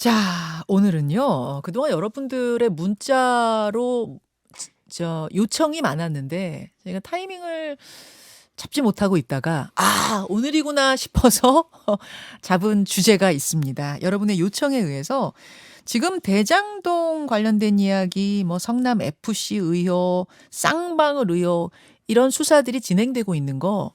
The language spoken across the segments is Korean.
자, 오늘은요. 그동안 여러분들의 문자로 요청이 많았는데 저희가 타이밍을 잡지 못하고 있다가 오늘이구나 싶어서 잡은 주제가 있습니다. 여러분의 요청에 의해서 지금 대장동 관련된 이야기, 뭐 성남 FC 의혹, 쌍방울 의혹 이런 수사들이 진행되고 있는 거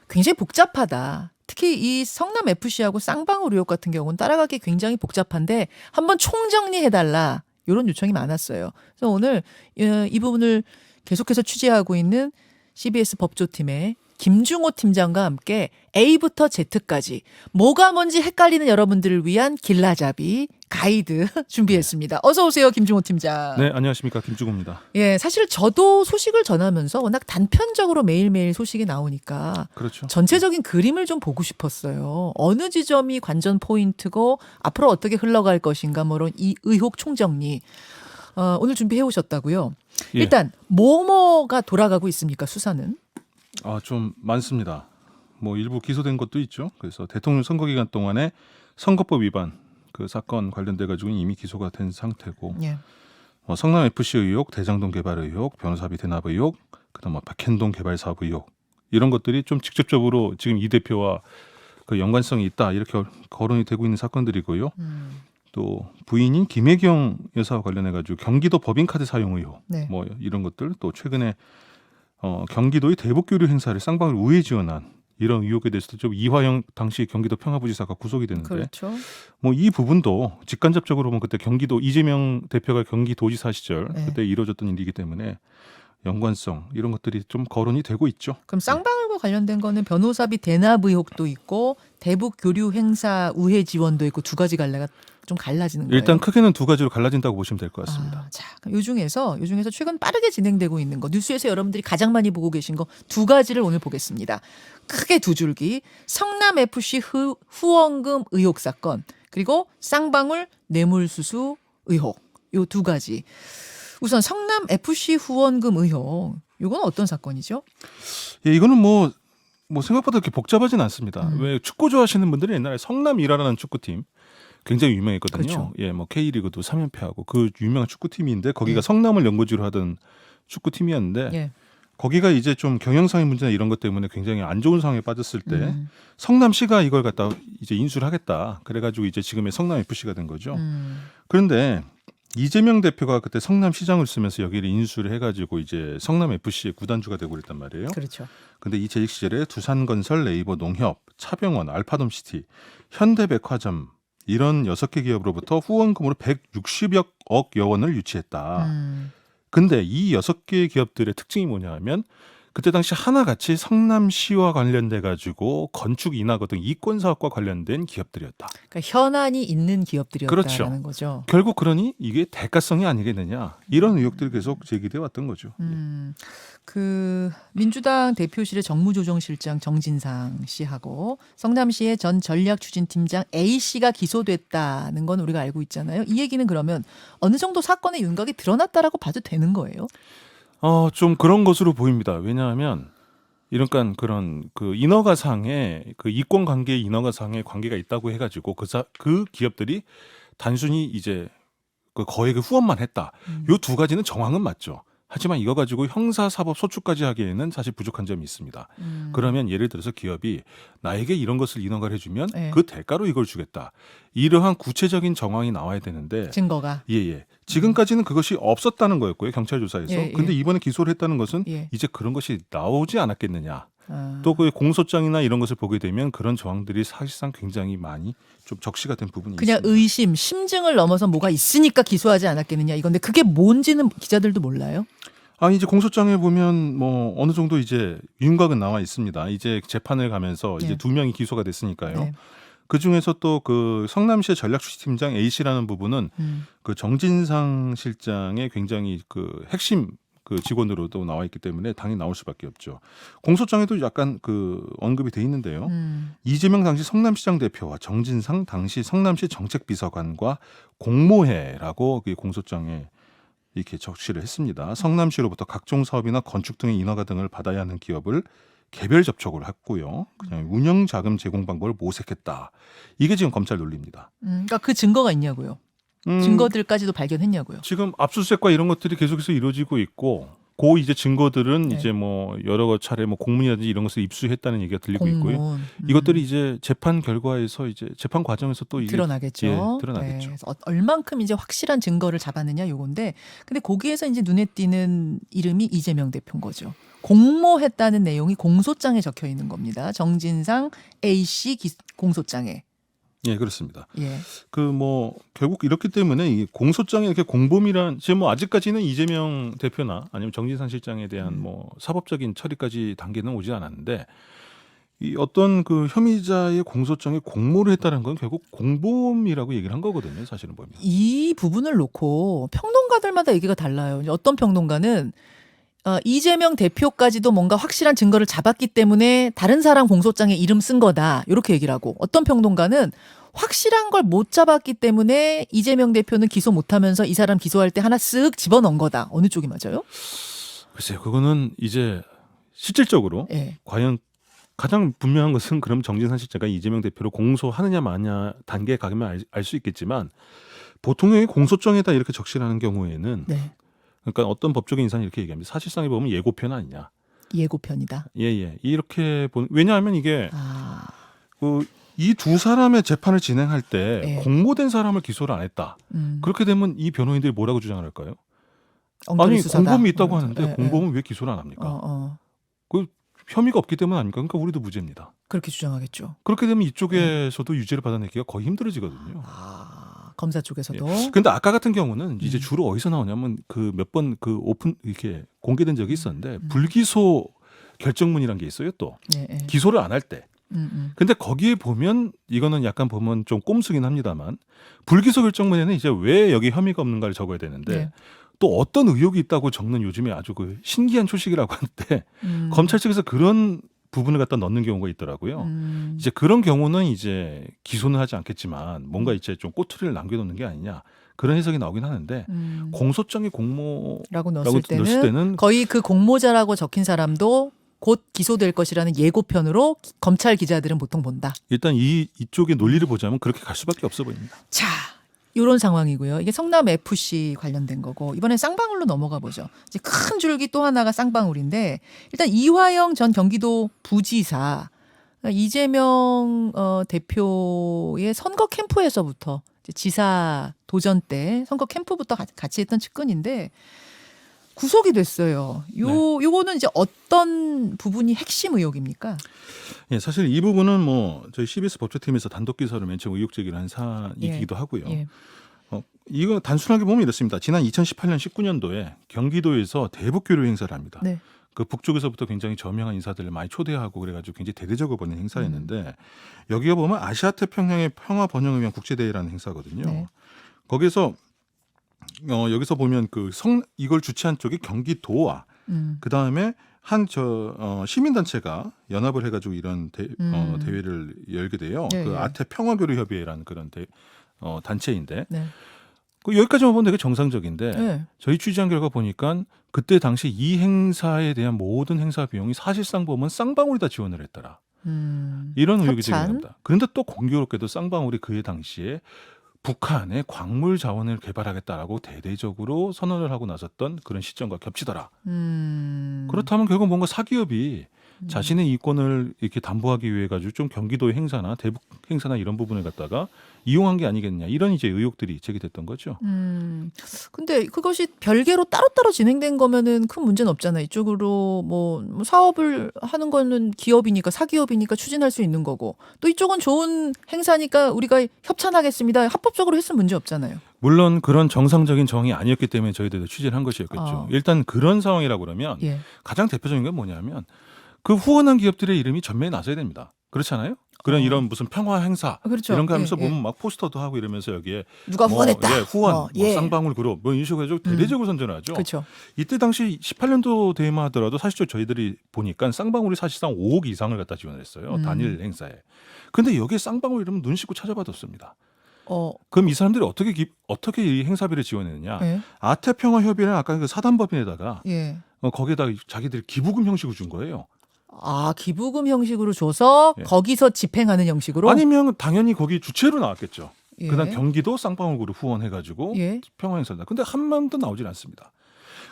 굉장히 복잡하다. 특히 이 성남 FC하고 쌍방울 의혹 같은 경우는 따라가기 굉장히 복잡한데 한번 총정리해달라 이런 요청이 많았어요. 그래서 오늘 이 부분을 계속해서 취재하고 있는 CBS 법조팀의 김중호 팀장과 함께 A부터 Z까지 뭐가 뭔지 헷갈리는 여러분들을 위한 길라잡이 가이드 준비했습니다. 어서 오세요, 김중호 팀장. 네, 안녕하십니까. 김중호입니다. 예, 사실 저도 소식을 전하면서 워낙 단편적으로 매일매일 소식이 나오니까 그렇죠. 전체적인 그림을 좀 보고 싶었어요. 어느 지점이 관전 포인트고 앞으로 어떻게 흘러갈 것인가 뭐 이런 이 의혹 총정리 오늘 준비해 오셨다고요. 예. 일단 뭐가 돌아가고 있습니까, 수사는? 좀 많습니다. 뭐 일부 기소된 것도 있죠. 그래서 대통령 선거 기간 동안에 선거법 위반 그 사건 관련돼 가지고 이미 기소가 된 상태고, 예. 성남 FC 의혹, 대장동 개발 의혹, 변호사비 대납 의혹, 그다음 백현동 개발 사업 의혹 이런 것들이 좀 직접적으로 지금 이 대표와 그 연관성이 있다 이렇게 거론이 되고 있는 사건들이고요. 또 부인인 김혜경 여사와 관련해 가지고 경기도 법인카드 사용 의혹, 네. 뭐 이런 것들, 또 최근에 경기도의 대북교류 행사를 쌍방울 우회 지원한 이런 의혹에 대해서도 좀 이화영 당시 경기도 평화부지사가 구속이 됐는데, 그렇죠. 뭐 이 부분도 직간접적으로 보면 그때 경기도 이재명 대표가 경기도지사 시절 네. 그때 이루어졌던 일이기 때문에 연관성 이런 것들이 좀 거론이 되고 있죠. 그럼 쌍방울과 관련된 거는 변호사비 대납 의혹도 있고 대북 교류 행사 우회 지원도 있고 두 가지 갈래가 좀 갈라지는 거예요. 일단 크게는 두 가지로 갈라진다고 보시면 될 것 같습니다. 자, 그럼 요 중에서 최근 빠르게 진행되고 있는 거, 뉴스에서 여러분들이 가장 많이 보고 계신 거 두 가지를 오늘 보겠습니다. 크게 두 줄기. 성남 FC 후원금 의혹 사건, 그리고 쌍방울 뇌물수수 의혹. 요 두 가지. 우선 성남 FC 후원금 의혹. 요건 어떤 사건이죠? 예, 이거는 뭐 생각보다 그렇게 복잡하진 않습니다. 왜 축구 좋아하시는 분들은 옛날에 성남이라는 축구팀 굉장히 유명했거든요. 그렇죠. 예, 뭐 K리그도 3연패하고 그 유명한 축구팀인데 거기가 예. 성남을 연고지로 하던 축구팀이었는데 예. 거기가 이제 좀 경영상의 문제나 이런 것 때문에 굉장히 안 좋은 상황에 빠졌을 때 성남시가 이걸 갖다 이제 인수를 하겠다. 그래가지고 이제 지금의 성남 FC가 된 거죠. 그런데 이재명 대표가 그때 성남시장을 쓰면서 여기를 인수를 해가지고 이제 성남 FC의 구단주가 되고 그랬단 말이에요. 그렇죠. 근데 이 재직 시절에 두산건설, 네이버 농협, 차병원, 알파돔시티, 현대백화점 이런 6개 기업으로부터 후원금으로 160억 원을 유치했다. 근데 이 6개 기업들의 특징이 뭐냐 하면 그때 당시 하나같이 성남시와 관련돼 가지고 건축 인허가 등 이권 사업과 관련된 기업들이었다. 그러니까 현안이 있는 기업들이었다라는 그렇죠. 거죠. 결국 그러니 이게 대가성이 아니겠느냐 이런 의혹들이 계속 제기돼 왔던 거죠. 그 민주당 대표실의 정무조정실장 정진상 씨하고 성남시의 전 전략추진팀장 A 씨가 기소됐다는 건 우리가 알고 있잖아요. 이 얘기는 그러면 어느 정도 사건의 윤곽이 드러났다라고 봐도 되는 거예요? 좀 그런 것으로 보입니다. 왜냐하면 이런 그런 그 인허가상의 그 이권 관계 인허가상의 관계가 있다고 해가지고 그 기업들이 단순히 이제 그 거액의 후원만 했다. 요 두 가지는 정황은 맞죠. 하지만 이거 가지고 형사사법 소추까지 하기에는 사실 부족한 점이 있습니다. 그러면 예를 들어서 기업이 나에게 이런 것을 인허가를 해주면 네. 그 대가로 이걸 주겠다. 이러한 구체적인 정황이 나와야 되는데 증거가. 예. 지금까지는 그것이 없었다는 거였고요. 경찰 조사에서. 예. 근데 이번에 기소를 했다는 것은 예. 이제 그런 것이 나오지 않았겠느냐. 또 그 공소장이나 이런 것을 보게 되면 그런 정황들이 사실상 굉장히 많이 좀 적시가 된 부분이 그냥 있습니다. 의심, 심증을 넘어서 뭐가 있으니까 기소하지 않았겠느냐 이건데 그게 뭔지는 기자들도 몰라요? 이제 공소장에 보면 뭐 어느 정도 이제 윤곽은 나와 있습니다. 이제 재판을 가면서 이제 네. 두 명이 기소가 됐으니까요. 네. 그 중에서 또 그 성남시의 전략추진팀장 A 씨라는 부분은 그 정진상 실장의 굉장히 그 핵심 그 직원으로도 나와 있기 때문에 당연히 나올 수밖에 없죠. 공소장에도 약간 그 언급이 돼 있는데요. 이재명 당시 성남시장 대표와 정진상 당시 성남시 정책비서관과 공모해라고 그 공소장에 이렇게 적시를 했습니다. 성남시로부터 각종 사업이나 건축 등의 인허가 등을 받아야 하는 기업을 개별 접촉을 했고요. 그냥 운영 자금 제공 방법을 모색했다. 이게 지금 검찰 논리입니다. 그러니까 그 증거가 있냐고요. 증거들까지도 발견했냐고요. 지금 압수수색과 이런 것들이 계속해서 이루어지고 있고, 그 이제 증거들은 네. 이제 뭐 여러 차례 뭐 공문이라든지 이런 것을 입수했다는 얘기가 들리고 있고요. 공문. 이것들이 이제 재판 결과에서 이제 재판 과정에서 또 이게 드러나겠죠. 예, 드러나겠죠. 네. 그래서 얼만큼 이제 확실한 증거를 잡았느냐 요건데, 근데 거기에서 이제 눈에 띄는 이름이 이재명 대표인 거죠. 공모했다는 내용이 공소장에 적혀 있는 겁니다. 정진상 A 씨 공소장에. 예, 그렇습니다. 예. 그 뭐 결국 이렇기 때문에 이 공소장에 이렇게 공범이란 지금 뭐 아직까지는 이재명 대표나 아니면 정진상 실장에 대한 뭐 사법적인 처리까지 단계는 오지 않았는데, 이 어떤 그 혐의자의 공소장에 공모를 했다는 건 결국 공범이라고 얘기를 한 거거든요. 사실은 보면. 이 부분을 놓고 평론가들마다 얘기가 달라요. 이제 어떤 평론가는 이재명 대표까지도 뭔가 확실한 증거를 잡았기 때문에 다른 사람 공소장에 이름 쓴 거다. 이렇게 얘기를 하고, 어떤 평론가는 확실한 걸 못 잡았기 때문에 이재명 대표는 기소 못하면서 이 사람 기소할 때 하나 쓱 집어넣은 거다. 어느 쪽이 맞아요? 글쎄요. 그거는 이제 실질적으로 예. 과연 가장 분명한 것은 그럼 정진상 실장가 이재명 대표를 공소하느냐 마냐 단계에 가면 알 수 있겠지만, 보통의 공소장에다 이렇게 적시하는 경우에는 네. 그러니까 어떤 법조계 인사는 이렇게 얘기합니다. 사실상에 보면 예고편 아니냐. 예고편이다. 예. 이렇게 왜냐하면 이게 아. 이 두 사람의 재판을 진행할 때 예. 공모된 사람을 기소를 안 했다. 그렇게 되면 이 변호인들이 뭐라고 주장을 할까요? 엉터리 아니 수사다. 공범이 있다고 하는데 예, 예. 공범은 왜 기소를 안 합니까? 어. 그 혐의가 없기 때문 아닙니까? 그러니까 우리도 무죄입니다. 그렇게 주장하겠죠. 그렇게 되면 이쪽에서도 유죄를 받아내기가 거의 힘들어지거든요. 검사 쪽에서도. 근데 아까 같은 경우는 이제 주로 어디서 나오냐면 그 몇 번 그 오픈 이렇게 공개된 적이 있었는데, 불기소 결정문이란 게 있어요. 또 예, 예. 기소를 안 할 때. 근데 거기에 보면 이거는 약간 보면 좀 꼼수긴 합니다만, 불기소 결정문에는 이제 왜 여기 혐의가 없는가를 적어야 되는데 네. 또 어떤 의혹이 있다고 적는 요즘에 아주 그 신기한 초식이라고 하는데 검찰 측에서 그런 부분을 갖다 넣는 경우가 있더라고요. 이제 그런 경우는 이제 기소는 하지 않겠지만 뭔가 이제 좀 꼬투리를 남겨놓는 게 아니냐, 그런 해석이 나오긴 하는데, 공소장에 공모라고 라고 넣었을 넣었을 때는 거의 그 공모자라고 적힌 사람도 곧 기소될 것이라는 예고편으로 검찰 기자들은 보통 본다. 일단 이쪽의 논리를 보자면 그렇게 갈 수밖에 없어 보입니다. 자, 이런 상황이고요. 이게 성남 FC 관련된 거고, 이번엔 쌍방울로 넘어가 보죠. 이제 큰 줄기 또 하나가 쌍방울인데, 일단 이화영 전 경기도 부지사, 이재명 대표의 선거 캠프에서부터 이제 지사 도전 때 선거 캠프부터 같이 했던 측근인데 구속이 됐어요. 요거는 이제 어떤 부분이 핵심 의혹입니까? 예, 사실 이 부분은 뭐 저희 CBS 법조팀에서 단독 기사를 맨 처음 의혹 제기를 한 사안이기도 하고요. 예. 이거 단순하게 보면 이렇습니다. 지난 2018년 19년도에 경기도에서 대북교류 행사를 합니다. 네. 그 북쪽에서부터 굉장히 저명한 인사들을 많이 초대하고 그래가지고 굉장히 대대적으로 보는 행사였는데, 여기가 보면 아시아 태평양의 평화 번영을 위한 국제대회라는 행사거든요. 네. 거기서 여기서 보면 이걸 주최한 쪽이 경기도와 그 다음에 시민단체가 연합을 해가지고 이런 대회를 열게 돼요. 네, 그 네. 아태 평화교류협의회라는 그런 단체인데, 네. 여기까지만 보면 되게 정상적인데, 네. 저희 취재한 결과 보니까 그때 당시 이 행사에 대한 모든 행사 비용이 사실상 보면 쌍방울이 다 지원을 했더라. 이런 의혹이 협찬? 제기됩니다. 그런데 또 공교롭게도 쌍방울이 그해 당시에 북한의 광물 자원을 개발하겠다라고 대대적으로 선언을 하고 나섰던 그런 시점과 겹치더라. 그렇다면 결국 뭔가 사기업이 자신의 이권을 이렇게 담보하기 위해 가지고 좀 경기도의 행사나 대북 행사나 이런 부분을 갖다가 이용한 게 아니겠냐, 이런 이제 의혹들이 제기됐던 거죠. 근데 그것이 별개로 따로따로 진행된 거면은 큰 문제는 없잖아요. 이쪽으로 뭐 사업을 하는 거는 기업이니까, 사기업이니까 추진할 수 있는 거고, 또 이쪽은 좋은 행사니까 우리가 협찬하겠습니다. 합법적으로 했으면 문제 없잖아요. 물론 그런 정상적인 정황이 아니었기 때문에 저희들도 취재를 한 것이었겠죠. 일단 그런 상황이라고 그러면 예. 가장 대표적인 건 뭐냐면 그 후원한 기업들의 이름이 전면에 나서야 됩니다. 그렇잖아요? 이런 무슨 평화 행사 그렇죠. 이런 거 하면서 예, 예. 보면 막 포스터도 하고 이러면서 여기에 누가 후원했다. 후원, 예. 쌍방울 그룹 이런 식으로 해서 대대적으로 선전하죠. 그렇죠. 이때 당시 18년도 대회만 하더라도 사실 저희들이 보니까 쌍방울이 사실상 5억 이상을 갖다 지원했어요. 단일 행사에. 근데 여기에 쌍방울 이러면 눈 씻고 찾아봐뒀습니다. 그럼 이 사람들이 어떻게 이 행사비를 지원했느냐? 예. 아태평화협의회는 아까 그 사단법인에다가 예. 거기에다 자기들이 기부금 형식으로 준 거예요. 기부금 형식으로 줘서 예. 거기서 집행하는 형식으로? 아니면 당연히 거기 주체로 나왔겠죠. 예. 그다음 경기도 쌍방울그룹 후원해가지고 예. 평화행사다. 근데 한 번도 나오질 않습니다.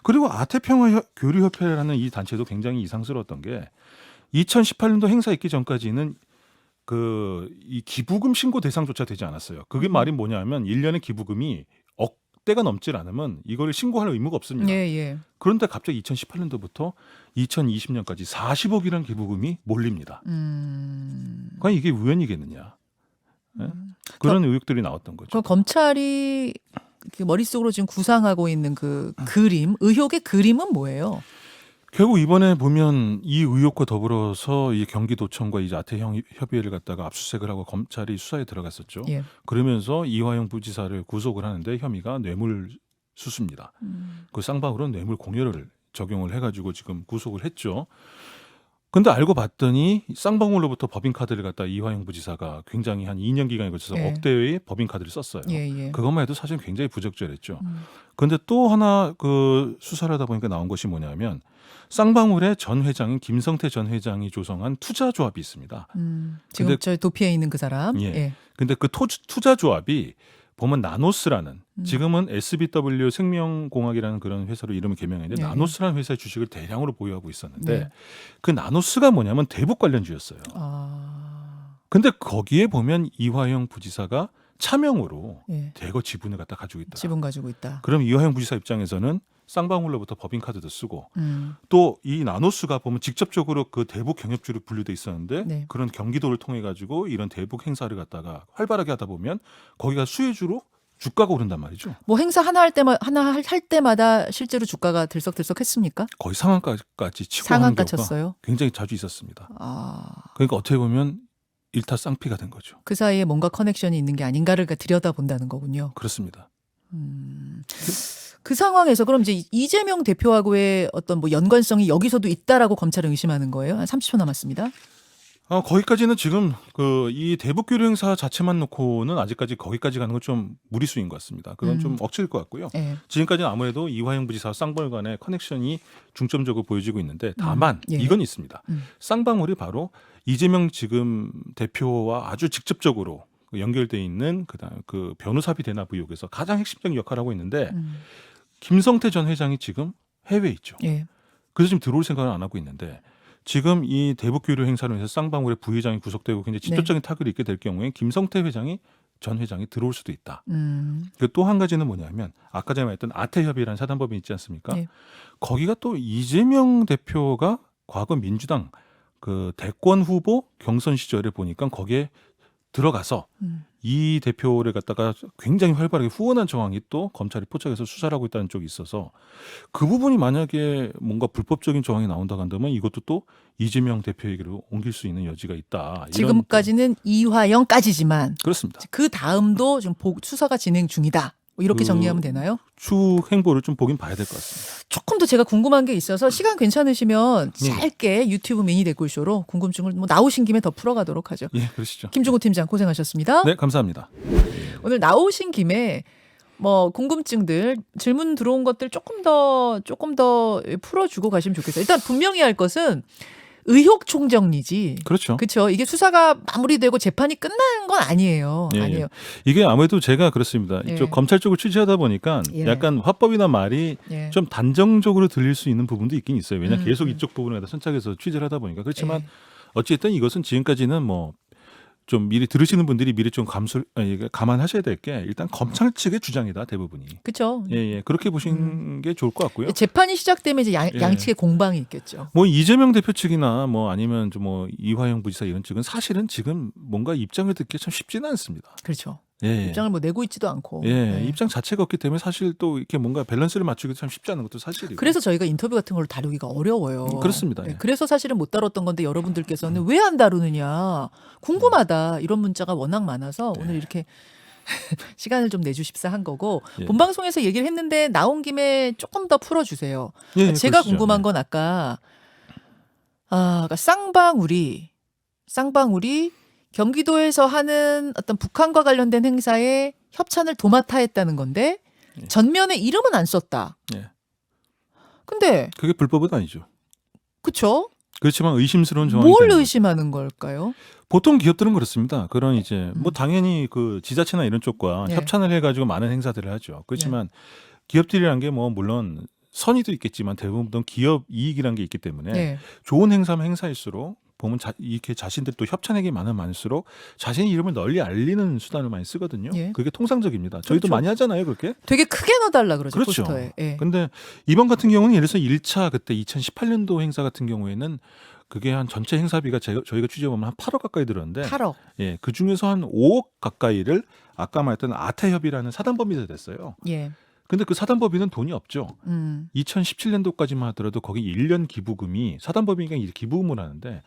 그리고 아태평화교류협회라는 이 단체도 굉장히 이상스러웠던 게 2018년도 행사 있기 전까지는 이 기부금 신고 대상조차 되지 않았어요. 그게 말이 뭐냐면 1년에 기부금이 억대가 넘질 않으면 이걸 신고할 의무가 없습니다. 예. 그런데 갑자기 2018년도부터 2020년까지 40억이라는 기부금이 몰립니다. 과연 이게 우연이겠느냐. 예? 그런 의혹들이 나왔던 거죠. 그럼 검찰이 그 머릿속으로 지금 구상하고 있는 그 그림, 의혹의 그림은 뭐예요? 결국 이번에 보면 이 의혹과 더불어서 이 경기도청과 이제 아태협의회를 갖다가 압수수색을 하고 검찰이 수사에 들어갔었죠. 예. 그러면서 이화영 부지사를 구속을 하는데 혐의가 뇌물수수입니다. 그 쌍방울은 뇌물 공여를 적용을 해가지고 지금 구속을 했죠. 근데 알고 봤더니 쌍방울로부터 법인카드를 갖다 이화영 부지사가 굉장히 한 2년 기간에 걸쳐서 예. 억대의 법인카드를 썼어요. 예. 그것만 해도 사실 굉장히 부적절했죠. 근데 또 하나 수사를 하다 보니까 나온 것이 뭐냐면 쌍방울의 전 회장인 김성태 전 회장이 조성한 투자조합이 있습니다. 지금 근데- 저 도피에 있는 그 사람. 예. 근데 그 투자조합이 보면 나노스라는 지금은 SBW 생명공학이라는 그런 회사로 이름을 개명했는데 예. 나노스라는 회사의 주식을 대량으로 보유하고 있었는데 네. 그 나노스가 뭐냐면 대북 관련주였어요. 근데 거기에 보면 이화영 부지사가 차명으로 예. 대거 지분을 갖다 가지고 있다. 지분 가지고 있다. 그럼 이화영 부지사 입장에서는 쌍방울로부터 법인카드도 쓰고 음. 또 이 나노스가 보면 직접적으로 그 대북 경협주로 분류돼 있었는데 네. 그런 경기도를 통해 가지고 이런 대북 행사를 갖다가 활발하게 하다 보면 거기가 수혜주로 주가가 오른단 말이죠. 뭐 행사 하나 할 때마다 실제로 주가가 들썩들썩했습니까? 거의 상한가까지 치고 하는 상한가 경우가 쳤어요. 굉장히 자주 있었습니다. 아, 그러니까 어떻게 보면 일타쌍피가 된 거죠. 그 사이에 뭔가 커넥션이 있는 게 아닌가를 들여다본다는 거군요. 그렇습니다. 그 상황에서 그럼 이제 이재명 대표하고의 어떤 뭐 연관성이 여기서도 있다라고 검찰은 의심하는 거예요. 한 30초 남았습니다. 거기까지는 지금 이 대북 교류 행사 자체만 놓고는 아직까지 거기까지 가는 건 좀 무리수인 것 같습니다. 그건 좀 억지일 것 같고요. 예. 지금까지는 아무래도 이화영 부지사와 쌍방울 간의 커넥션이 중점적으로 보여지고 있는데 다만 예. 이건 있습니다. 쌍방울이 바로 이재명 지금 대표와 아주 직접적으로 연결돼 있는 그다음 그 변호사비 대납 의혹에서 가장 핵심적인 역할을 하고 있는데 김성태 전 회장이 지금 해외에 있죠. 예. 그래서 지금 들어올 생각을 안 하고 있는데 지금 이 대북 교류 행사로 해서 쌍방울의 부회장이 구속되고 굉장히 직접적인 타격을 입게 될 경우에 김성태 전 회장이 들어올 수도 있다. 또 한 가지는 뭐냐면 아까 전에 말했던 아태협의라는 사단법인 있지 않습니까? 예. 거기가 또 이재명 대표가 과거 민주당 그 대권 후보 경선 시절에 보니까 거기에 들어가서 이 대표를 갖다가 굉장히 활발하게 후원한 정황이 또 검찰이 포착해서 수사를 하고 있다는 쪽이 있어서 그 부분이 만약에 뭔가 불법적인 정황이 나온다고 한다면 이것도 또 이재명 대표에게로 옮길 수 있는 여지가 있다. 이런- 지금까지는 이화영까지지만 그렇습니다. 그 다음도 지금 수사가 진행 중이다. 뭐 이렇게 정리하면 되나요? 추 행보를 좀 보긴 봐야 될 것 같습니다. 조금 더 제가 궁금한 게 있어서 시간 괜찮으시면 예. 짧게 유튜브 미니 댓글쇼로 궁금증을 뭐 나오신 김에 더 풀어가도록 하죠. 예, 그러시죠. 김종호 팀장 고생하셨습니다. 네, 감사합니다. 오늘 나오신 김에 뭐 궁금증들 질문 들어온 것들 조금 더 풀어주고 가시면 좋겠어요. 일단 분명히 할 것은 의혹 총정리지. 그렇죠. 그렇죠. 이게 수사가 마무리되고 재판이 끝난 건 아니에요. 예, 아니에요. 이게 아무래도 제가 그렇습니다. 예. 이쪽 검찰 쪽을 취재하다 보니까 예. 약간 화법이나 말이 예. 좀 단정적으로 들릴 수 있는 부분도 있긴 있어요. 왜냐하면 음, 계속 이쪽 부분에 다 선착해서 취재를 하다 보니까. 그렇지만 예. 어찌됐든 이것은 지금까지는 뭐 좀 미리 들으시는 분들이 미리 좀 감안하셔야 될 게 일단 검찰 측의 주장이다 대부분이. 그렇죠. 예. 그렇게 보시는 게 좋을 것 같고요. 재판이 시작되면 이제 예. 양측의 공방이 있겠죠. 뭐 이재명 대표 측이나 뭐 아니면 좀 뭐 이화영 부지사 이런 측은 사실은 지금 뭔가 입장을 듣기 참 쉽지는 않습니다. 그렇죠. 예. 입장을 뭐 내고 있지도 않고. 예, 네. 입장 자체가 없기 때문에 사실 또 이렇게 뭔가 밸런스를 맞추기 참 쉽지 않은 것도 사실이고. 그래서 저희가 인터뷰 같은 걸 다루기가 어려워요. 그렇습니다. 네, 예. 그래서 사실은 못 다뤘던 건데 여러분들께서는 왜 안 다루느냐 궁금하다 이런 문자가 워낙 많아서 오늘 이렇게 시간을 좀 내주십사 한 거고 예. 본방송에서 얘기를 했는데 나온 김에 조금 더 풀어주세요. 예, 제가 그러시죠. 궁금한 예. 건 아까 그러니까 쌍방울이 경기도에서 하는 어떤 북한과 관련된 행사에 협찬을 도맡아 했다는 건데 예. 전면에 이름은 안 썼다. 예. 근데 그게 불법은 아니죠. 그쵸? 그렇지만 의심스러운 조항이 뭘 되는 거죠. 의심하는 걸까요? 보통 기업들은 그렇습니다. 그런 이제 뭐 음. 당연히 그 지자체나 이런 쪽과 네. 협찬을 해가지고 많은 행사들을 하죠. 그렇지만 기업들이란 게 뭐 물론 선의도 있겠지만 대부분 기업 이익이란 게 있기 때문에 네. 좋은 행사면 행사일수록 보면 이렇게 자신들이 또 협찬액이 많으면 많을수록 자신의 이름을 널리 알리는 수단을 많이 쓰거든요. 예. 그게 통상적입니다. 저희도 그렇죠. 많이 하잖아요, 그렇게. 되게 크게 넣어달라 그러죠. 그렇죠. 포스터에. 예. 근데 이번 같은 경우는 예를 들어서 1차 그때 2018년도 행사 같은 경우에는 그게 한 전체 행사비가 저희가 취재해보면 한 8억 가까이 들었는데 8억. 예, 그 중에서 한 5억 가까이를 아까 말했던 아태협이라는 사단법인에서 냈어요. 예. 근데 그 사단법인은 돈이 없죠. 음. 2017년도까지만 하더라도 거기 1년 기부금이 사단법인이 이제 기부금을 하는데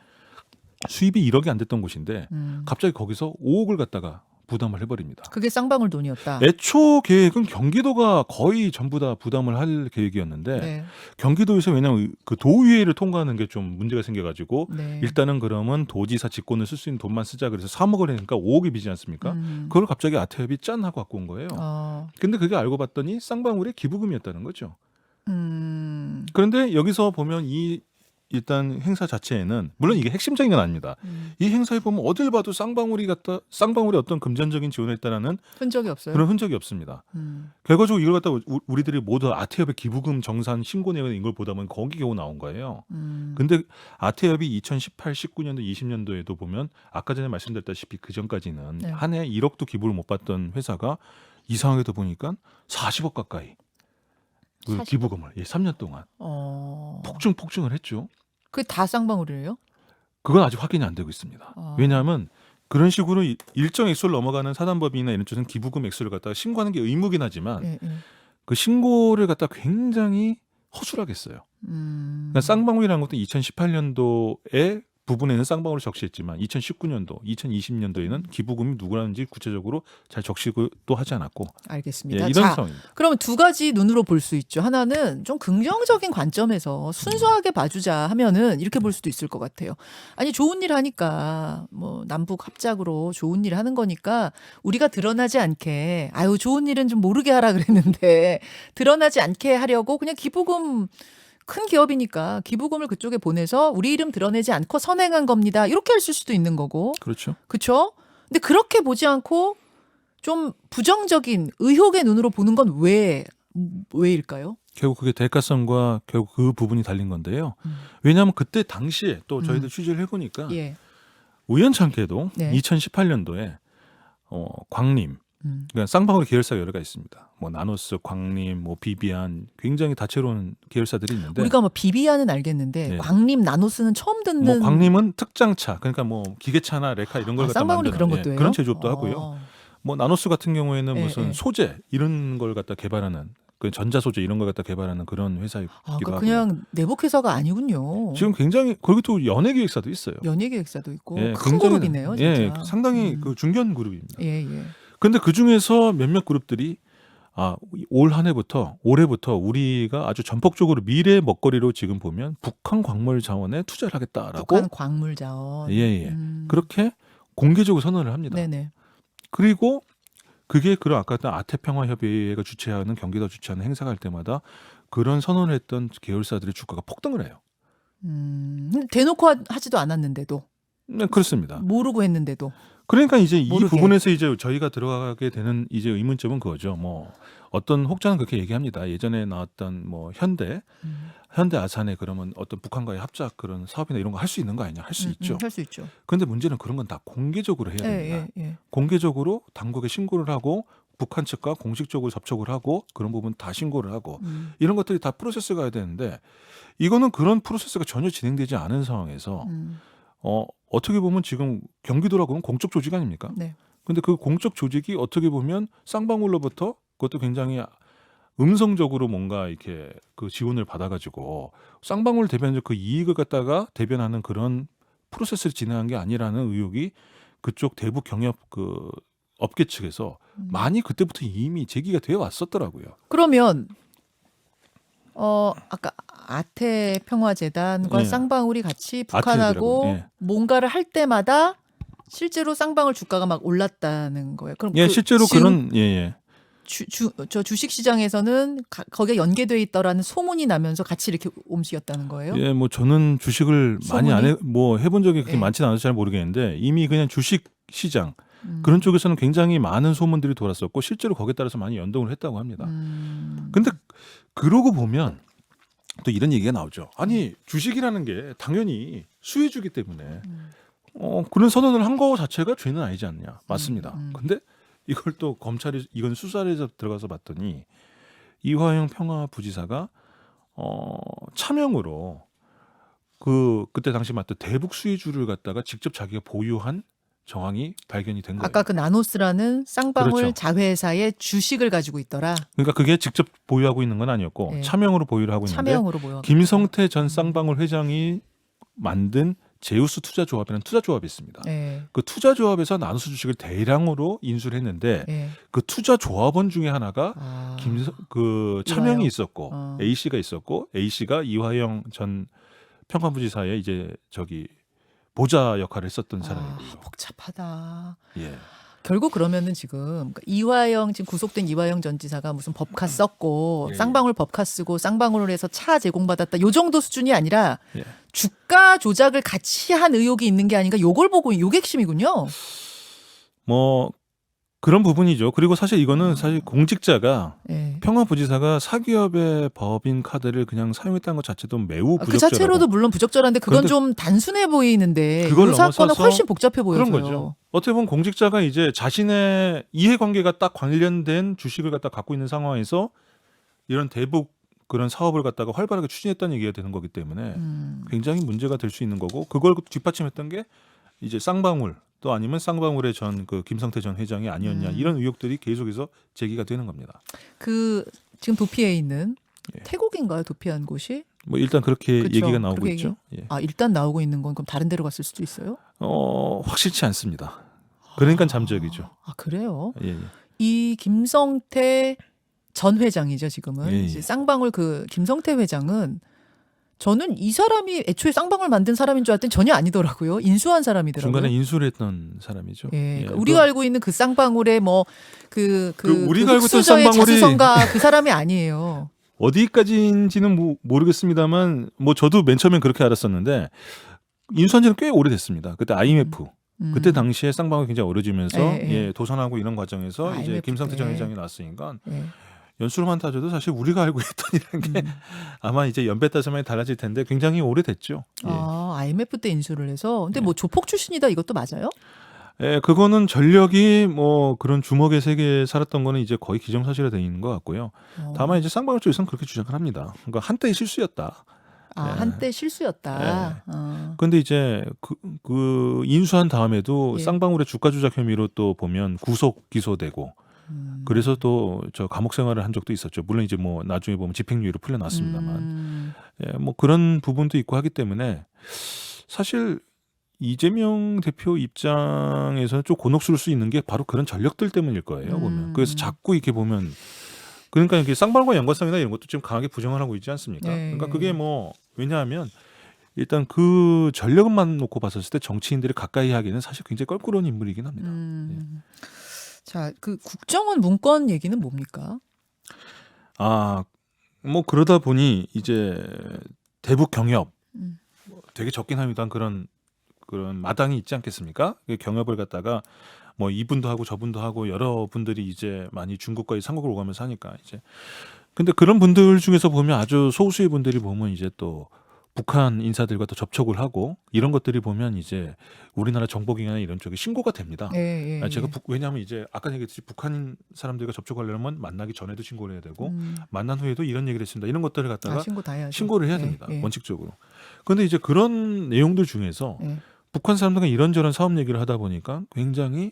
수입이 1억이 안 됐던 곳인데 갑자기 거기서 5억을 갖다가 부담을 해버립니다. 그게 쌍방울 돈이었다. 애초 계획은 경기도가 거의 전부 다 부담을 할 계획이었는데 네. 경기도에서 왜냐하면 그 도의회를 통과하는 게 좀 문제가 생겨가지고 네. 일단은 그러면 도지사 직권을 쓸 수 있는 돈만 쓰자 그래서 3억을 하니까 5억이 비지 않습니까? 그걸 갑자기 아태협이 짠 하고 갖고 온 거예요. 근데 그게 알고 봤더니 쌍방울의 기부금이었다는 거죠. 그런데 여기서 보면 이 일단 행사 자체에는 물론 이게 핵심적인 건 아닙니다. 이 행사에 보면 어딜 봐도 쌍방울이 어떤 금전적인 지원을 했다라는 흔적이 없어요. 그런 흔적이 없습니다. 결과적으로 이걸 갖다 우리들이 모두 아태협의 기부금 정산 신고 내역을 이걸 보다 보면 거기 겨우 나온 거예요. 근데 아태협이 2018, 19년도, 20년도에도 보면 아까 전에 말씀드렸다시피 그 전까지는 네. 한 해 1억도 기부를 못 받던 회사가 이상하게도 보니까 40억 가까이 그 40억? 기부금을 3년 동안 폭증을 했죠. 그게 다 쌍방울이에요? 그건 아직 확인이 안 되고 있습니다. 왜냐하면 그런 식으로 일정 액수를 넘어가는 사단법인이나 이런 쪽은 기부금 액수를 갖다가 신고하는 게 의무긴 하지만 예, 예. 그 신고를 갖다 굉장히 허술하게 했어요. 그러니까 쌍방울이라는 것도 2018년도에 부분에는 쌍방울을 적시했지만 2019년도, 2020년도에는 기부금이 누구라는지 구체적으로 잘 적시도 하지 않았고 알겠습니다. 예, 이런 자, 상황입니다. 그러면 두 가지 눈으로 볼 수 있죠. 하나는 좀 긍정적인 관점에서 순수하게 봐주자 하면은 이렇게 볼 수도 있을 것 같아요. 아니 좋은 일 하니까 뭐 남북 합작으로 좋은 일 하는 거니까 우리가 드러나지 않게 아유 좋은 일은 좀 모르게 하라 그랬는데 드러나지 않게 하려고 그냥 기부금 큰 기업이니까 기부금을 그쪽에 보내서 우리 이름 드러내지 않고 선행한 겁니다. 이렇게 할 수도 있는 거고. 그렇죠. 그렇죠? 근데 그렇게 보지 않고 좀 부정적인 의혹의 눈으로 보는 건 왜일까요? 결국 그게 대가성과 결국 그 부분이 달린 건데요. 왜냐하면 그때 당시에 또 저희들 취재를 해보니까 예. 우연찮게도 네. 2018년도에 광림 그러니까 쌍방울 계열사가 여러 가 있습니다. 뭐 나노스, 광림, 뭐 비비안 굉장히 다채로운 계열사들이 있는데 우리가 뭐 비비안은 알겠는데 네. 광림, 나노스는 처음 듣는. 뭐 광림은 특장차 그러니까 뭐 기계차나 레카 이런 걸 갖다 쌍방울이 만드는 그런 것도 해요? 그런 제조업도 하고요. 뭐 나노스 같은 경우에는 예, 무슨 예. 소재 이런 걸 갖다 개발하는 그 전자 소재 이런 걸 갖다 개발하는 그런 회사이기도 그러니까 하고 그냥 내복 회사가 아니군요. 지금 굉장히 그리고 또 연예 기획사도 있어요. 연예기획사도 있고 예, 큰 굉장히- 그룹이네요, 진짜. 예, 상당히 그 중견 그룹입니다. 예, 예. 근데 그 중에서 몇몇 그룹들이 올 한 해부터 올해부터 우리가 아주 전폭적으로 미래 먹거리로 지금 보면 북한 광물 자원에 투자를 하겠다라고 북한 광물 자원. 예. 그렇게 공개적으로 선언을 합니다. 네네. 그리고 그게 그런 아까 했던 아태평화협의회가 주최하는 경기도가 주최하는 행사가 할 때마다 그런 선언을 했던 계열사들의 주가가 폭등을 해요. 근데 대놓고 하지도 않았는데도 네, 그렇습니다. 모르고 했는데도. 그러니까 이제 이 모르게. 부분에서 이제 저희가 들어가게 되는 이제 의문점은 그거죠. 뭐 어떤 혹자는 그렇게 얘기합니다. 예전에 나왔던 뭐 현대 아산에 그러면 어떤 북한과의 합작 그런 사업이나 이런 거 할 수 있는 거 아니냐? 할 수 있죠. 할 수 있죠. 그런데 문제는 그런 건 다 공개적으로 해야 됩니다. 예. 공개적으로 당국에 신고를 하고 북한 측과 공식적으로 접촉을 하고 그런 부분 다 신고를 하고 이런 것들이 다 프로세스가 가야 되는데 이거는 그런 프로세스가 전혀 진행되지 않은 상황에서 어떻게 보면 지금 경기도라고 하면 공적 조직 아닙니까? 네. 근데 그 공적 조직이 어떻게 보면 쌍방울로부터 그것도 굉장히 음성적으로 뭔가 이렇게 그 지원을 받아가지고 쌍방울 대변적 그 이익을 갖다가 대변하는 그런 프로세스를 진행한 게 아니라는 의혹이 그쪽 대북 경협 그 업계 측에서 많이 그때부터 이미 제기가 되어 왔었더라고요. 그러면 아까 아태평화재단과 예. 쌍방울이 같이 북한하고 아태협이라고, 예. 뭔가를 할 때마다 실제로 쌍방울 주가가 막 올랐다는 거예요. 그럼 예, 실제로 지금 그런 예. 저 주식 시장에서는 거기에 연계돼 있더라는 소문이 나면서 같이 이렇게 움직였다는 거예요? 예, 뭐 저는 주식을 많이 소문이? 해본 적이 그렇게 예. 많지는 않아서 잘 모르겠는데 이미 그냥 주식 시장 음. 그런 쪽에서는 굉장히 많은 소문들이 돌았었고 실제로 거기에 따라서 많이 연동을 했다고 합니다. 근데 그러고 보면 또 이런 얘기가 나오죠. 아니 주식이라는 게 당연히 수혜주기 때문에 그런 선언을 한 거 자체가 죄는 아니지 않냐. 맞습니다. 근데 이걸 또 검찰이 이건 수사에서 들어가서 봤더니 이화영 평화부지사가 차명으로 그때 당시 맡던 대북 수혜주를 갖다가 직접 자기가 보유한 정황이 발견이 된 거예요. 아까 그 나노스라는 쌍방울 그렇죠. 자회사의 주식을 가지고 있더라. 그러니까 그게 직접 보유하고 있는 건 아니었고 네. 차명으로 보유를 하고 있는데 차명으로 보여. 김성태 전 쌍방울 회장이 만든 제우스 투자조합이라는 투자조합이 있습니다. 네. 그 투자조합에서 나누스 주식을 대량으로 인수를 했는데 네. 그 투자조합원 중에 하나가 차명이 이화영. 있었고 A 씨가 있었고 A 씨가 이화영 전 평화부지사의 이제 보좌 역할을 했었던 사람이고요. 복잡하다. 예. 결국 그러면은 지금 이화영 지금 구속된 이화영 전 지사가 무슨 법카 썼고 예, 예. 쌍방울 법카 쓰고 쌍방울을 해서 차 제공받았다. 요 정도 수준이 아니라 예. 주가 조작을 같이 한 의혹이 있는 게 아닌가. 요걸 보고 요게 핵심이군요. 뭐 그런 부분이죠. 그리고 사실 이거는 사실 공직자가 예. 평화부지사가 사기업의 법인 카드를 그냥 사용했다는 것 자체도 매우 그 부적절하고 자체로도 물론 부적절한데 그건 그런데 좀 단순해 보이는데 그걸 이 사건은 넘어서서 훨씬 복잡해 보여서요. 그런 거죠. 어떻게 보면 공직자가 이제 자신의 이해관계가 딱 관련된 주식을 갖다 갖고 있는 상황에서 이런 대북 그런 사업을 갖다가 활발하게 추진했다는 얘기가 되는 거기 때문에 굉장히 문제가 될 수 있는 거고 그걸 뒷받침했던 게 이제 쌍방울 또 아니면 쌍방울의 그 김성태 전 회장이 아니었냐 이런 의혹들이 계속해서 제기가 되는 겁니다. 그 지금 도피해 있는 예. 태국인가요? 도피한 곳이? 뭐 일단 그렇게 그쵸. 얘기가 나오고 그렇게 있죠. 예. 일단 나오고 있는 건 그럼 다른 데로 갔을 수도 있어요? 확실치 않습니다. 그러니까 잠적이죠. 그래요? 예, 예. 이 김성태 전 회장이죠 지금은. 예, 예. 이제 쌍방울 그 김성태 회장은 저는 이 사람이 애초에 쌍방울 만든 사람인 줄 알았더니 전혀 아니더라고요. 인수한 사람이더라고요. 중간에 인수를 했던 사람이죠. 예, 그러니까 우리가 알고 있는 그 쌍방울의 우리가 알고 있던 흑수저의 쌍방울이 자수성가 그 사람이 아니에요. 어디까지인지는 모르겠습니다만 저도 맨 처음엔 그렇게 알았었는데 인수한 지는 꽤 오래됐습니다. 그때 IMF 그때 당시에 쌍방울이 굉장히 어려지면서 예. 도산하고 이런 과정에서 이제 IMF 김성태 전 때. 회장이 나왔으니까 예. 연수로만 따져도 사실 우리가 알고 있던 이런 게 아마 이제 연배 따지면 달라질 텐데 굉장히 오래됐죠. 예. IMF 때 인수를 해서 근데 예. 뭐 조폭 출신이다 이것도 맞아요? 예, 그거는 전력이 그런 주먹의 세계에 살았던 거는 이제 거의 기정사실화 되어 있는 것 같고요. 다만 이제 쌍방울 쪽에서는 그렇게 주장을 합니다. 그러니까 한때의 실수였다. 예. 한때 실수였다. 그런데 이제 그 인수한 다음에도 예. 쌍방울의 주가 조작 혐의로 또 보면 구속 기소되고 그래서 또 저 감옥 생활을 한 적도 있었죠. 물론 이제 나중에 보면 집행유예로 풀려났습니다만 예, 그런 부분도 있고 하기 때문에 사실 이재명 대표 입장에서는 좀 곤혹스러울 수 있는 게 바로 그런 전력들 때문일 거예요. 보면 그래서 자꾸 이렇게 보면 그러니까 이게 쌍방울과 연관성이나 이런 것도 지금 강하게 부정을 하고 있지 않습니까? 네. 그러니까 그게 왜냐하면 일단 그 전력만 놓고 봤었을 때 정치인들이 가까이 하기는 사실 굉장히 껄끄러운 인물이긴 합니다. 자, 그 국정원 문건 얘기는 뭡니까? 그러다 보니 이제 대북 경협 음. 되게 적긴 합니다. 그런 마당이 있지 않겠습니까? 그 경협을 갖다가 이분도 하고 저분도 하고 여러 분들이 이제 많이 중국과의 상국을 오가면서 하니까 이제 근데 그런 분들 중에서 보면 아주 소수의 분들이 보면 이제 또 북한 인사들과 또 접촉을 하고 이런 것들이 보면 이제 우리나라 정보기관이나 이런 쪽에 신고가 됩니다. 예. 제가 왜냐하면 이제 아까 얘기했듯이 북한 사람들과 접촉하려면 만나기 전에도 신고를 해야 되고 만난 후에도 이런 얘기를 했습니다. 이런 것들을 갖다가 신고 다 해야죠. 신고를 해야 됩니다. 예. 원칙적으로. 그런데 이제 그런 내용들 중에서 예. 북한 사람들과 이런저런 사업 얘기를 하다 보니까 굉장히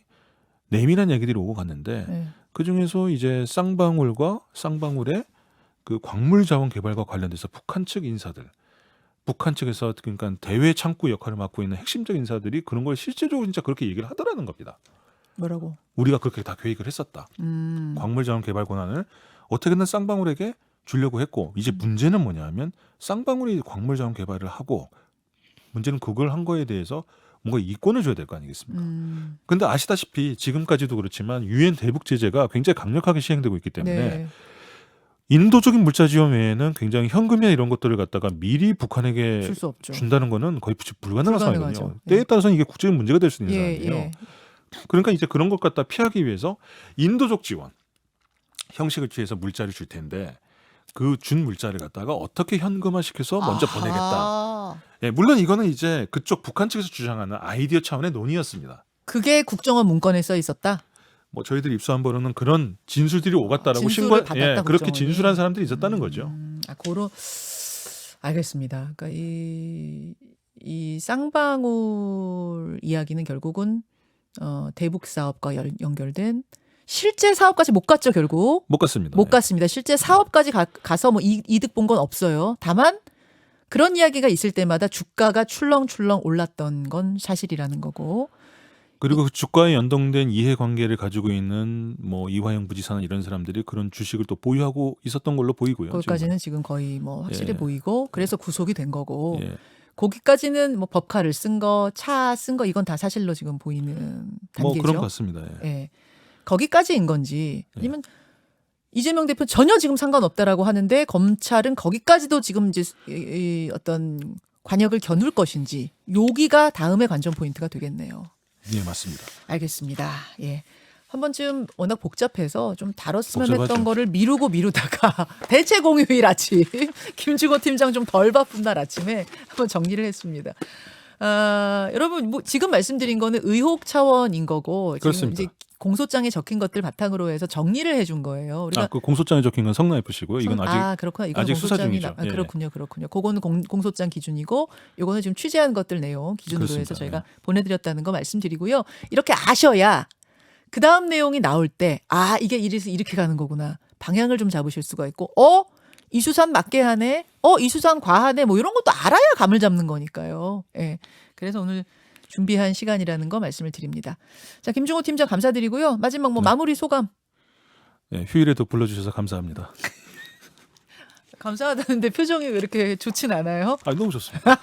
내밀한 얘기들이 오고 갔는데 예. 그 중에서 이제 쌍방울과 쌍방울의 그 광물 자원 개발과 관련돼서 북한 측 인사들, 북한 측에서 그러니까 대외 창구 역할을 맡고 있는 핵심적 인사들이 그런 걸 실제적으로 진짜 그렇게 얘기를 하더라는 겁니다. 뭐라고? 우리가 그렇게 다 계획을 했었다. 광물 자원 개발 권한을 어떻게든 쌍방울에게 주려고 했고 이제 문제는 뭐냐면 쌍방울이 광물 자원 개발을 하고 문제는 그걸 한 거에 대해서 뭔가 이권을 줘야 될 거 아니겠습니까? 근데 아시다시피 지금까지도 그렇지만 유엔 대북 제재가 굉장히 강력하게 시행되고 있기 때문에 네. 인도적인 물자 지원 외에는 굉장히 현금이나 이런 것들을 갖다가 미리 북한에게 줄 수 없죠. 준다는 거는 거의 불가능한 불가능하죠. 상황이거든요. 예. 때에 따라서는 이게 국제적 문제가 될 수 있는 예, 상황이에요. 예. 그러니까 이제 그런 것 갖다 피하기 위해서 인도적 지원 형식을 취해서 물자를 줄 텐데 그 준 물자를 갖다가 어떻게 현금화시켜서 먼저 아하. 보내겠다. 예, 물론 이거는 이제 그쪽 북한 측에서 주장하는 아이디어 차원의 논의였습니다. 그게 국정원 문건에 써 있었다. 뭐 저희들이 입수한 바로는 그런 진술들이 오갔다라고 진술을 받았다, 그렇게 국정원이. 진술한 사람들이 있었다는 거죠. 고로 알겠습니다. 그러니까 이 쌍방울 이야기는 결국은 대북 사업과 연결된 실제 사업까지 못 갔죠, 결국. 못 갔습니다. 못 갔습니다. 실제 사업까지 가서 뭐 이득 본 건 없어요. 다만 그런 이야기가 있을 때마다 주가가 출렁출렁 올랐던 건 사실이라는 거고. 그리고 그 주가에 연동된 이해관계를 가지고 있는 뭐 이화영 부지사나 이런 사람들이 그런 주식을 또 보유하고 있었던 걸로 보이고요. 거기까지는 지금 거의 뭐 확실히 예. 보이고 그래서 구속이 된 거고. 예. 거기까지는 뭐 법카를 쓴 거, 차 쓴 거 이건 다 사실로 지금 보이는 단계죠. 뭐 그런 것 같습니다. 예. 예. 거기까지인 건지 아니면 이재명 대표 전혀 지금 상관없다라고 하는데 검찰은 거기까지도 지금 이제 이 어떤 관역을 겨눌 것인지 여기가 다음의 관전 포인트가 되겠네요. 예, 맞습니다. 알겠습니다. 예. 한 번쯤 워낙 복잡해서 좀 다뤘으면 복잡하죠. 했던 거를 미루다가 대체 공휴일 아침 김주호 팀장 좀 덜 바쁜 날 아침에 한번 정리를 했습니다. 여러분 뭐 지금 말씀드린 거는 의혹 차원인 거고 지금 그렇습니다. 이제 공소장에 적힌 것들 바탕으로 해서 정리를 해준 거예요. 우리가 그 공소장에 적힌 건 성나 FC고요. 이건 아직 그렇구나. 이건 아직 수사 공소장이 중이죠. 예. 그렇군요. 그거는 공소장 기준이고 요거는 지금 취재한 것들 내용 기준으로 그렇습니다. 해서 저희가 보내드렸다는 거 말씀드리고요. 이렇게 아셔야 그 다음 내용이 나올 때 이게 이래서 이렇게 가는 거구나. 방향을 좀 잡으실 수가 있고 이 수산 맞게 하네. 이 수산 과하네. 뭐 이런 것도 알아야 감을 잡는 거니까요. 예. 그래서 오늘 준비한 시간이라는 거 말씀을 드립니다. 자, 김중호 팀장 감사드리고요. 마지막 마무리 소감. 예, 휴일에도 불러주셔서 감사합니다. 감사하다는데 표정이 왜 이렇게 좋진 않아요? 너무 좋습니다.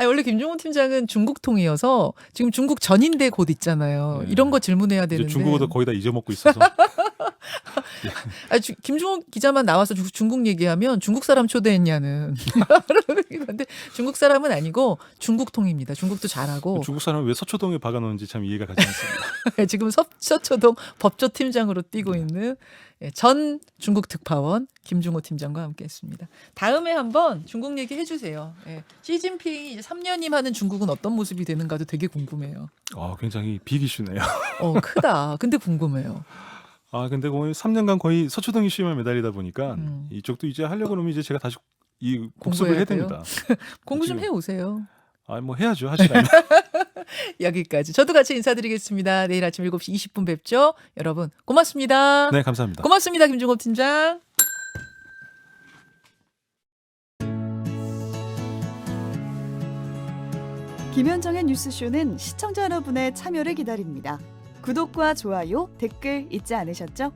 원래 김종훈 팀장은 중국통이어서 지금 중국 전인대 곧 있잖아요. 네. 이런 거 질문해야 이제 되는데. 중국어도 거의 다 잊어먹고 있어서. 김종훈 기자만 나와서 중국 얘기하면 중국 사람 초대했냐는. 근데 중국 사람은 아니고 중국통입니다. 중국도 잘하고. 중국 사람을 왜 서초동에 박아놓은지 참 이해가 가지 않습니다. 지금 서초동 법조팀장으로 뛰고 있는 전 중국 특파원 김중호 팀장과 함께했습니다. 다음에 한번 중국 얘기 해주세요. 시진핑이 이제 3년임 하는 중국은 어떤 모습이 되는가도 되게 궁금해요. 굉장히 빅 이슈네요. 크다. 근데 궁금해요. 근데 거의 3년간 거의 서초동 이슈에만 매달리다 보니까 이쪽도 이제 하려고 그러면 이제 제가 다시 이 복습을 해야 됩니다. 공부 좀 해오세요. 뭐 해야죠. 하시라면. 여기까지. 저도 같이 인사드리겠습니다. 내일 아침 7시 20분 뵙죠. 여러분 고맙습니다. 네, 감사합니다. 고맙습니다. 김종호 팀장. 김현정의 뉴스쇼는 시청자 여러분의 참여를 기다립니다. 구독과 좋아요, 댓글 잊지 않으셨죠?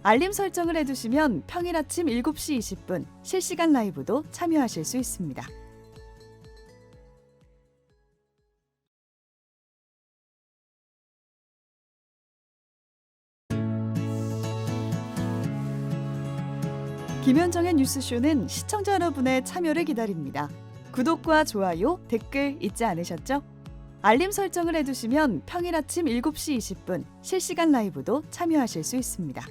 알림 설정을 해두시면 평일 아침 7시 20분 실시간 라이브도 참여하실 수 있습니다. 김현정의 뉴스쇼는 시청자 여러분의 참여를 기다립니다. 구독과 좋아요, 댓글 잊지 않으셨죠? 알림 설정을 해두시면 평일 아침 7시 20분 실시간 라이브도 참여하실 수 있습니다.